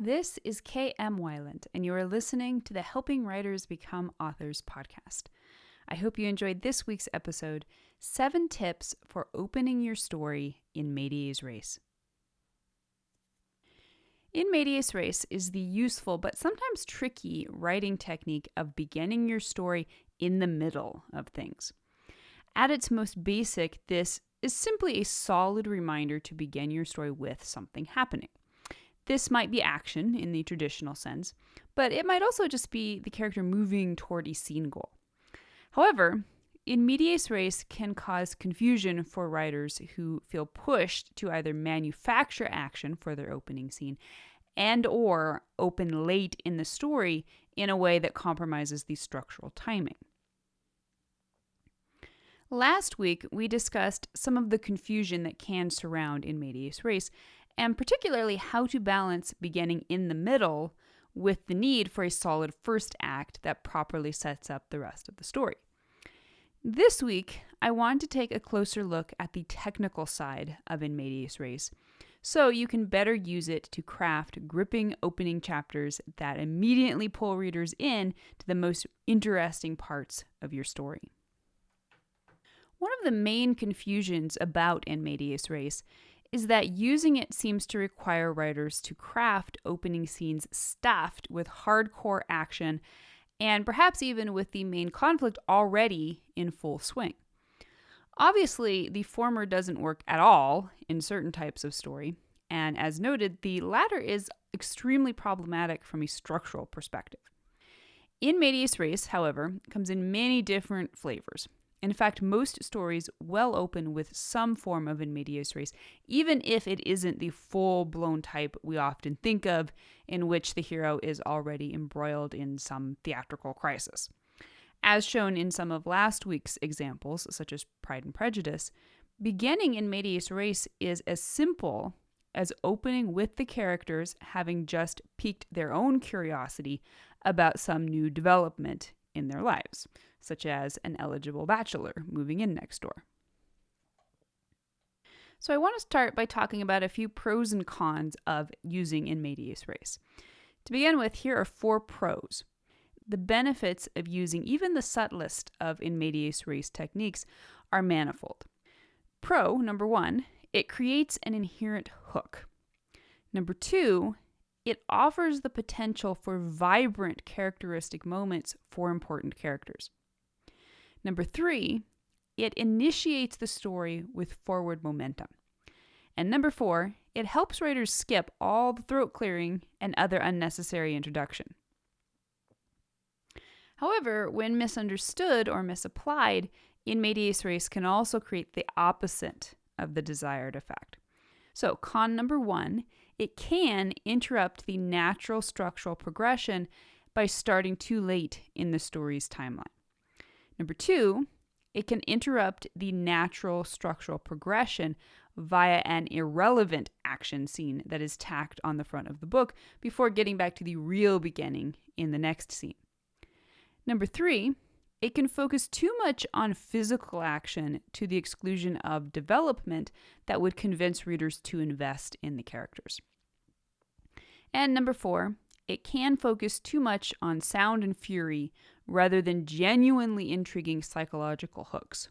This is K.M. Weiland, and you are listening to the Helping Writers Become Authors podcast. I hope you enjoyed this week's episode, 7 Tips for Opening Your Story in Medias Res. In medias res is the useful but sometimes tricky writing technique of beginning your story in the middle of things. At its most basic, this is simply a solid reminder to begin your story with something happening. This might be action in the traditional sense, but it might also just be the character moving toward a scene goal. However, in medias res can cause confusion for writers who feel pushed to either manufacture action for their opening scene and or open late in the story in a way that compromises the structural timing. Last week, we discussed some of the confusion that can surround in medias res, and particularly how to balance beginning in the middle with the need for a solid first act that properly sets up the rest of the story. This week, I want to take a closer look at the technical side of in medias res, so you can better use it to craft gripping opening chapters that immediately pull readers in to the most interesting parts of your story. One of the main confusions about in medias res is that using it seems to require writers to craft opening scenes stuffed with hardcore action and perhaps even with the main conflict already in full swing. Obviously, the former doesn't work at all in certain types of story, and as noted, the latter is extremely problematic from a structural perspective. In medias res, however, comes in many different flavors. In fact, most stories well open with some form of in medias res, even if it isn't the full-blown type we often think of, in which the hero is already embroiled in some theatrical crisis. As shown in some of last week's examples, such as Pride and Prejudice, beginning in medias res is as simple as opening with the characters having just piqued their own curiosity about some new development in their lives, such as an eligible bachelor moving in next door. So I want to start by talking about a few pros and cons of using in medias res. To begin with, here are 4 pros. The benefits of using even the subtlest of in medias res techniques are manifold. Pro, number 1, it creates an inherent hook. Number 2, it offers the potential for vibrant characteristic moments for important characters. Number 3, it initiates the story with forward momentum. And number 4, it helps writers skip all the throat clearing and other unnecessary introduction. However, when misunderstood or misapplied, in medias res can also create the opposite of the desired effect. So, con number 1, it can interrupt the natural structural progression by starting too late in the story's timeline. Number 2, it can interrupt the natural structural progression via an irrelevant action scene that is tacked on the front of the book before getting back to the real beginning in the next scene. Number 3, it can focus too much on physical action to the exclusion of development that would convince readers to invest in the characters. And number 4, it can focus too much on sound and fury rather than genuinely intriguing psychological hooks.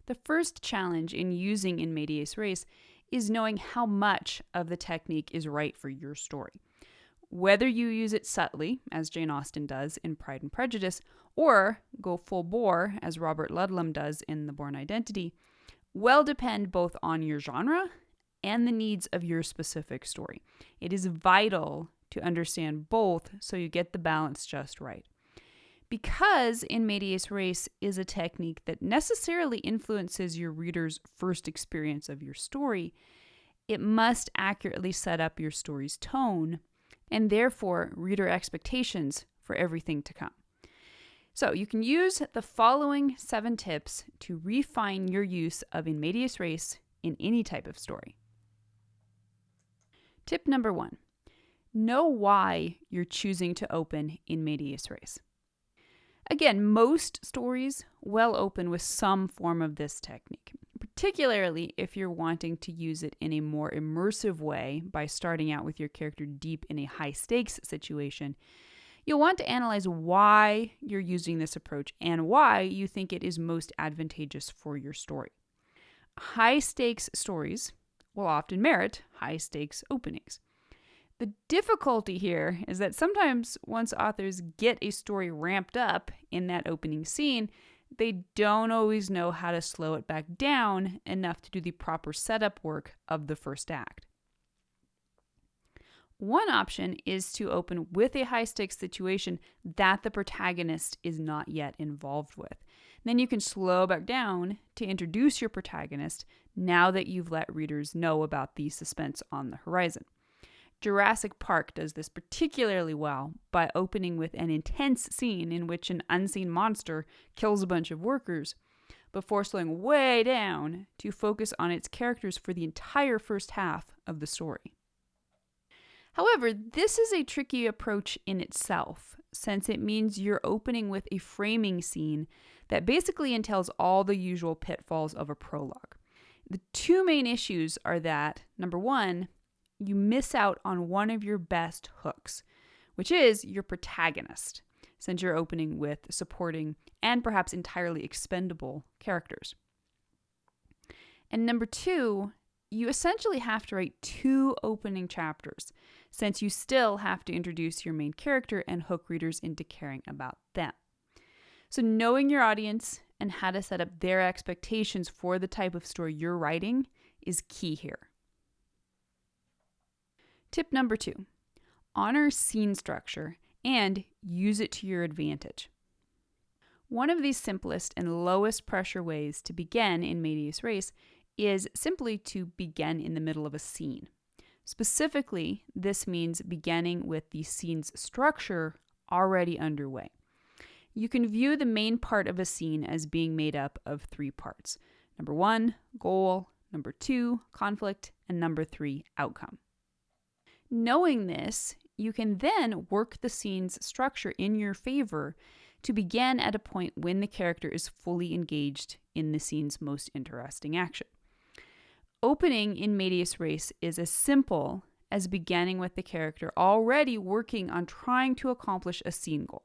The first challenge in using in medias res is knowing how much of the technique is right for your story. Whether you use it subtly, as Jane Austen does in Pride and Prejudice, or go full bore, as Robert Ludlum does in The Bourne Identity, will depend both on your genre and the needs of your specific story. It is vital to understand both so you get the balance just right. Because in medias res is a technique that necessarily influences your reader's first experience of your story, it must accurately set up your story's tone and therefore reader expectations for everything to come. So you can use the following 7 tips to refine your use of in medias res in any type of story. Tip number 1, know why you're choosing to open in medias res. Again, most stories will open with some form of this technique. particularly if you're wanting to use it in a more immersive way by starting out with your character deep in a high-stakes situation. You'll want to analyze why you're using this approach and why you think it is most advantageous for your story. High-stakes stories will often merit high-stakes openings. The difficulty here is that sometimes once authors get a story ramped up in that opening scene, they don't always know how to slow it back down enough to do the proper setup work of the first act. One option is to open with a high-stakes situation that the protagonist is not yet involved with. Then you can slow back down to introduce your protagonist now that you've let readers know about the suspense on the horizon. Jurassic Park does this particularly well by opening with an intense scene in which an unseen monster kills a bunch of workers, before slowing way down to focus on its characters for the entire first half of the story. However, this is a tricky approach in itself, since it means you're opening with a framing scene that basically entails all the usual pitfalls of a prologue. The two main issues are that, number one, you miss out on one of your best hooks, which is your protagonist, since you're opening with supporting and perhaps entirely expendable characters. And number two, you essentially have to write two opening chapters, since you still have to introduce your main character and hook readers into caring about them. So knowing your audience and how to set up their expectations for the type of story you're writing is key here. Tip number 2, honor scene structure and use it to your advantage. One of the simplest and lowest pressure ways to begin in Medias Res is simply to begin in the middle of a scene. Specifically, this means beginning with the scene's structure already underway. You can view the main part of a scene as being made up of 3 parts. Number 1, goal. Number 2, conflict. And number 3, outcome. Knowing this, you can then work the scene's structure in your favor to begin at a point when the character is fully engaged in the scene's most interesting action. Opening in Medias Res is as simple as beginning with the character already working on trying to accomplish a scene goal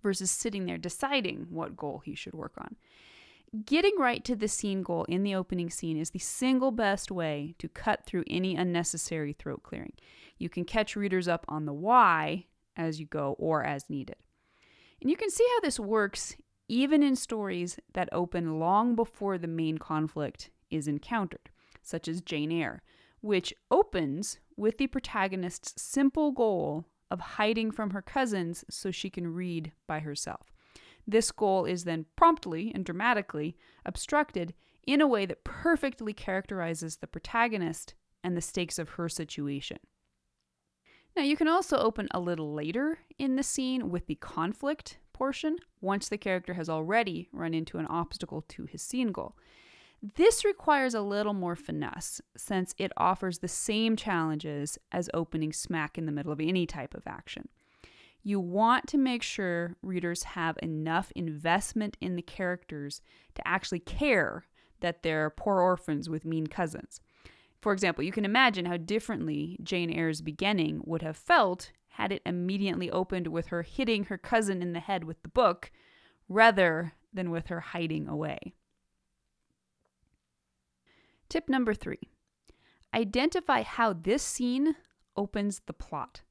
versus sitting there deciding what goal he should work on. Getting right to the scene goal in the opening scene is the single best way to cut through any unnecessary throat clearing. You can catch readers up on the why as you go or as needed. And you can see how this works even in stories that open long before the main conflict is encountered, such as Jane Eyre, which opens with the protagonist's simple goal of hiding from her cousins so she can read by herself. This goal is then promptly and dramatically obstructed in a way that perfectly characterizes the protagonist and the stakes of her situation. Now, you can also open a little later in the scene with the conflict portion once the character has already run into an obstacle to his scene goal. This requires a little more finesse, since it offers the same challenges as opening smack in the middle of any type of action. You want to make sure readers have enough investment in the characters to actually care that they're poor orphans with mean cousins. For example, you can imagine how differently Jane Eyre's beginning would have felt had it immediately opened with her hitting her cousin in the head with the book, rather than with her hiding away. Tip number 3, identify how this scene opens the plot.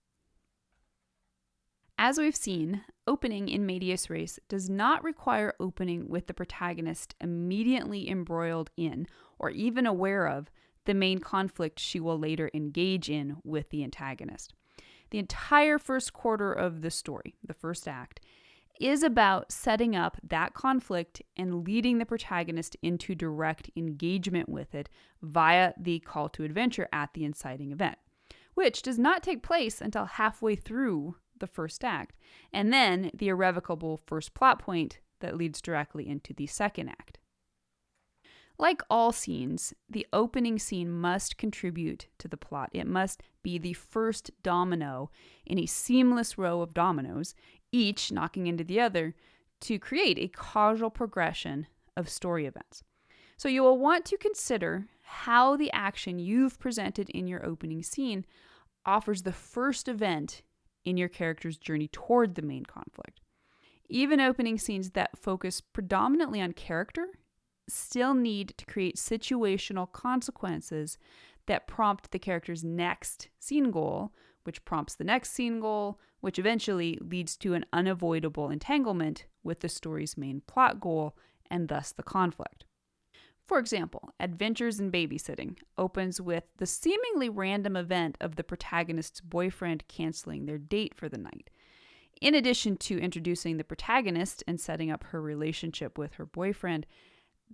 As we've seen, opening in Medias Res does not require opening with the protagonist immediately embroiled in, or even aware of, the main conflict she will later engage in with the antagonist. The entire first quarter of the story, the first act, is about setting up that conflict and leading the protagonist into direct engagement with it via the call to adventure at the inciting event, which does not take place until halfway through the first act, and then the irrevocable first plot point that leads directly into the second act. Like all scenes, the opening scene must contribute to the plot. It must be the first domino in a seamless row of dominoes, each knocking into the other, to create a causal progression of story events. So you will want to consider how the action you've presented in your opening scene offers the first event in your character's journey toward the main conflict. Even opening scenes that focus predominantly on character still need to create situational consequences that prompt the character's next scene goal, which prompts the next scene goal, which eventually leads to an unavoidable entanglement with the story's main plot goal and thus the conflict. For example, Adventures in Babysitting opens with the seemingly random event of the protagonist's boyfriend canceling their date for the night. In addition to introducing the protagonist and setting up her relationship with her boyfriend,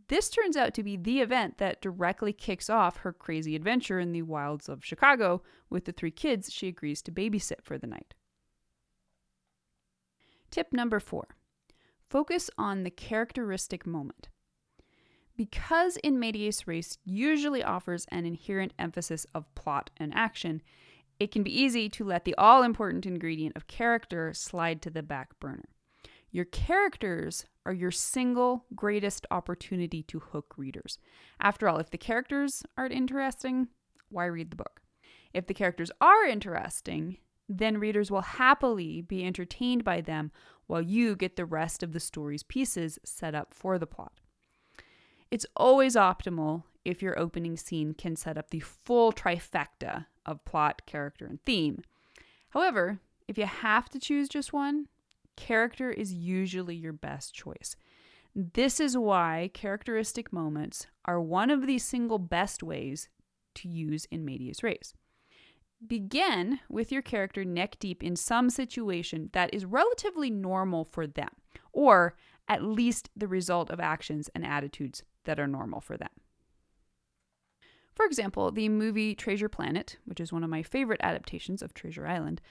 this turns out to be the event that directly kicks off her crazy adventure in the wilds of Chicago with the 3 kids she agrees to babysit for the night. Tip number 4. Focus on the characteristic moment. Because In Medias Res usually offers an inherent emphasis of plot and action, it can be easy to let the all-important ingredient of character slide to the back burner. Your characters are your single greatest opportunity to hook readers. After all, if the characters aren't interesting, why read the book? If the characters are interesting, then readers will happily be entertained by them while you get the rest of the story's pieces set up for the plot. It's always optimal if your opening scene can set up the full trifecta of plot, character, and theme. However, if you have to choose just one, character is usually your best choice. This is why characteristic moments are one of the single best ways to use In Medias Res. Begin with your character neck deep in some situation that is relatively normal for them, or at least the result of actions and attitudes that are normal for them. For example, the movie Treasure Planet, which is one of my favorite adaptations of Treasure Island,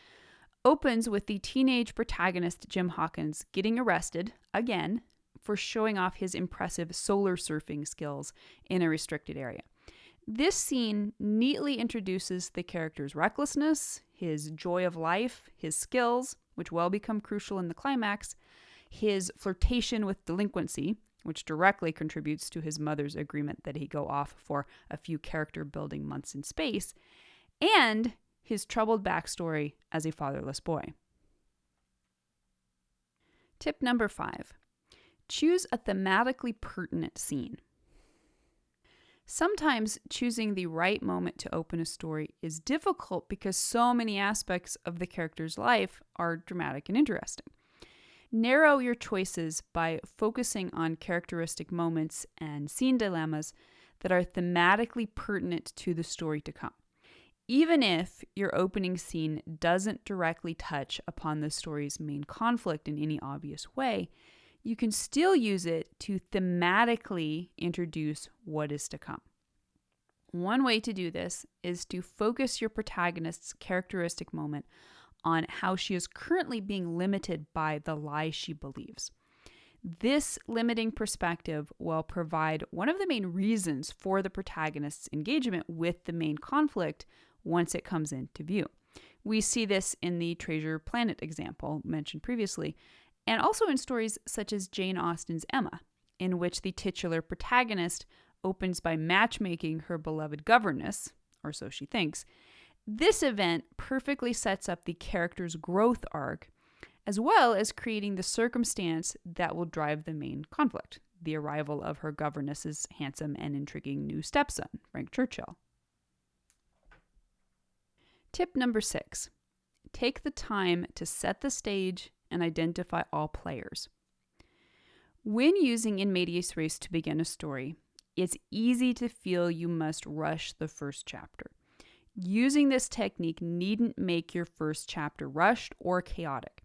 opens with the teenage protagonist Jim Hawkins getting arrested, again, for showing off his impressive solar surfing skills in a restricted area. This scene neatly introduces the character's recklessness, his joy of life, his skills, which will become crucial in the climax, his flirtation with delinquency, which directly contributes to his mother's agreement that he go off for a few character-building months in space, and his troubled backstory as a fatherless boy. Tip number 5. Choose a thematically pertinent scene. Sometimes choosing the right moment to open a story is difficult because so many aspects of the character's life are dramatic and interesting. Narrow your choices by focusing on characteristic moments and scene dilemmas that are thematically pertinent to the story to come. Even if your opening scene doesn't directly touch upon the story's main conflict in any obvious way, you can still use it to thematically introduce what is to come. One way to do this is to focus your protagonist's characteristic moment on how she is currently being limited by the lie she believes. This limiting perspective will provide one of the main reasons for the protagonist's engagement with the main conflict once it comes into view. We see this in the Treasure Planet example mentioned previously, and also in stories such as Jane Austen's Emma, in which the titular protagonist opens by matchmaking her beloved governess, or so she thinks. This event perfectly sets up the character's growth arc, as well as creating the circumstance that will drive the main conflict, the arrival of her governess's handsome and intriguing new stepson, Frank Churchill. Tip number 6. Take the time to set the stage and identify all players. When using In Medias Res to begin a story, it's easy to feel you must rush the first chapter. Using this technique needn't make your first chapter rushed or chaotic.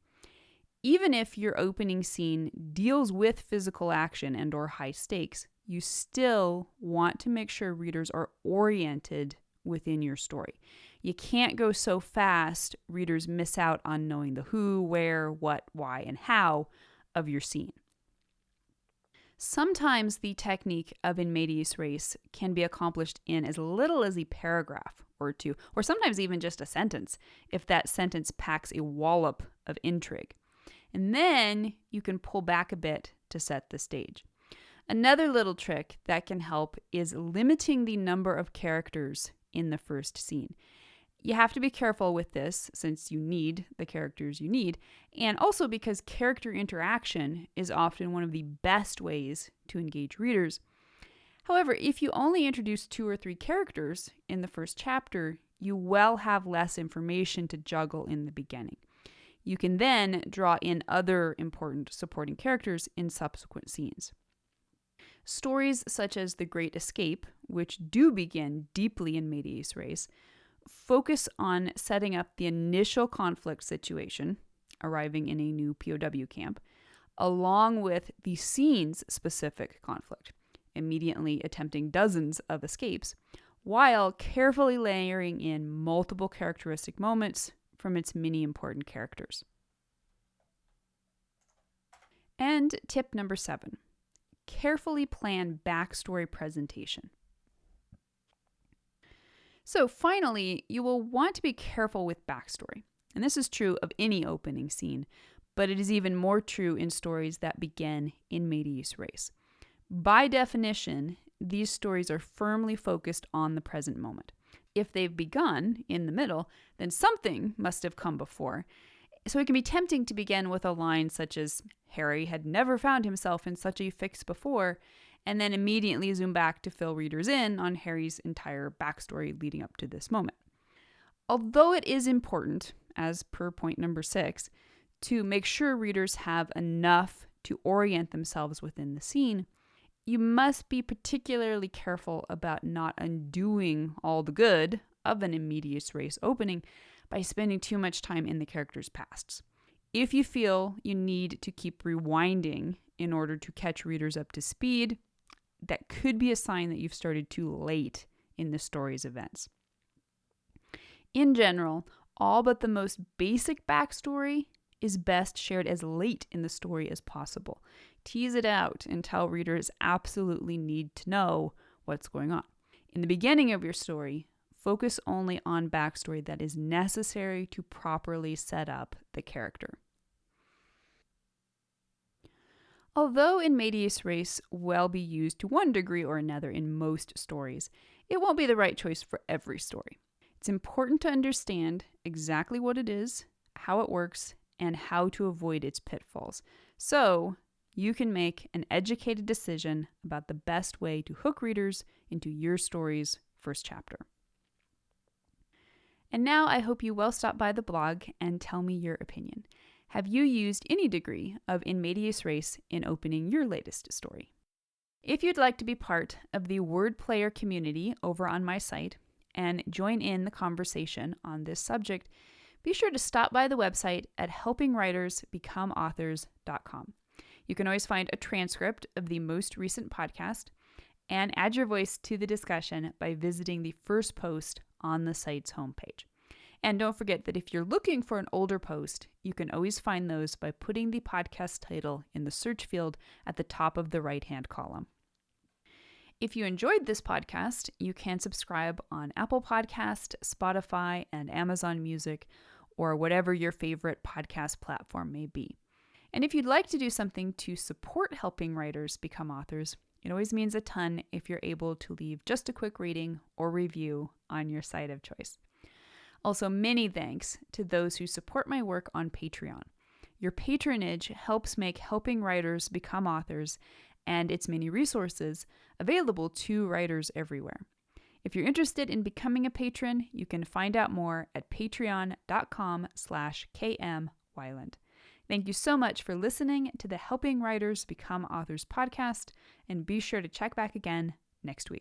Even if your opening scene deals with physical action and or high stakes, you still want to make sure readers are oriented within your story. You can't go so fast readers miss out on knowing the who, where, what, why, and how of your scene. Sometimes the technique of In Medias Res can be accomplished in as little as a paragraph or two, or sometimes even just a sentence, if that sentence packs a wallop of intrigue. And then you can pull back a bit to set the stage. Another little trick that can help is limiting the number of characters in the first scene. You have to be careful with this since you need the characters you need, and also because character interaction is often one of the best ways to engage readers. However, if you only introduce 2 or 3 characters in the first chapter, you will have less information to juggle in the beginning. You can then draw in other important supporting characters in subsequent scenes. Stories such as The Great Escape, which do begin deeply in medias res, focus on setting up the initial conflict situation, arriving in a new POW camp, along with the scene's specific conflict, immediately attempting dozens of escapes, while carefully layering in multiple characteristic moments from its many important characters. And tip number 7, carefully plan backstory presentation. So finally, you will want to be careful with backstory. And this is true of any opening scene, but it is even more true in stories that begin in medias res. By definition, these stories are firmly focused on the present moment. If they've begun in the middle, then something must have come before. So it can be tempting to begin with a line such as, Harry had never found himself in such a fix before, and then immediately zoom back to fill readers in on Harry's entire backstory leading up to this moment. Although it is important, as per point number 6, to make sure readers have enough to orient themselves within the scene, you must be particularly careful about not undoing all the good of an in medias res opening by spending too much time in the characters' pasts. If you feel you need to keep rewinding in order to catch readers up to speed, that could be a sign that you've started too late in the story's events. In general, all but the most basic backstory is best shared as late in the story as possible. Tease it out and tell readers absolutely need to know what's going on. In the beginning of your story, focus only on backstory that is necessary to properly set up the character. Although in medias res will be used to one degree or another in most stories, it won't be the right choice for every story. It's important to understand exactly what it is, how it works, and how to avoid its pitfalls, so you can make an educated decision about the best way to hook readers into your story's first chapter. And now I hope you will stop by the blog and tell me your opinion. Have you used any degree of in medias res in opening your latest story? If you'd like to be part of the word player community over on my site and join in the conversation on this subject, be sure to stop by the website at helpingwritersbecomeauthors.com. You can always find a transcript of the most recent podcast and add your voice to the discussion by visiting the first post on the site's homepage. And don't forget that if you're looking for an older post, you can always find those by putting the podcast title in the search field at the top of the right-hand column. If you enjoyed this podcast, you can subscribe on Apple Podcast, Spotify, and Amazon Music, or whatever your favorite podcast platform may be. And if you'd like to do something to support helping writers become authors, it always means a ton if you're able to leave just a quick rating or review on your site of choice. Also, many thanks to those who support my work on Patreon. Your patronage helps make helping writers become authors and its many resources available to writers everywhere. If you're interested in becoming a patron, you can find out more at patreon.com/kmweiland. Thank you so much for listening to the Helping Writers Become Authors podcast, and be sure to check back again next week.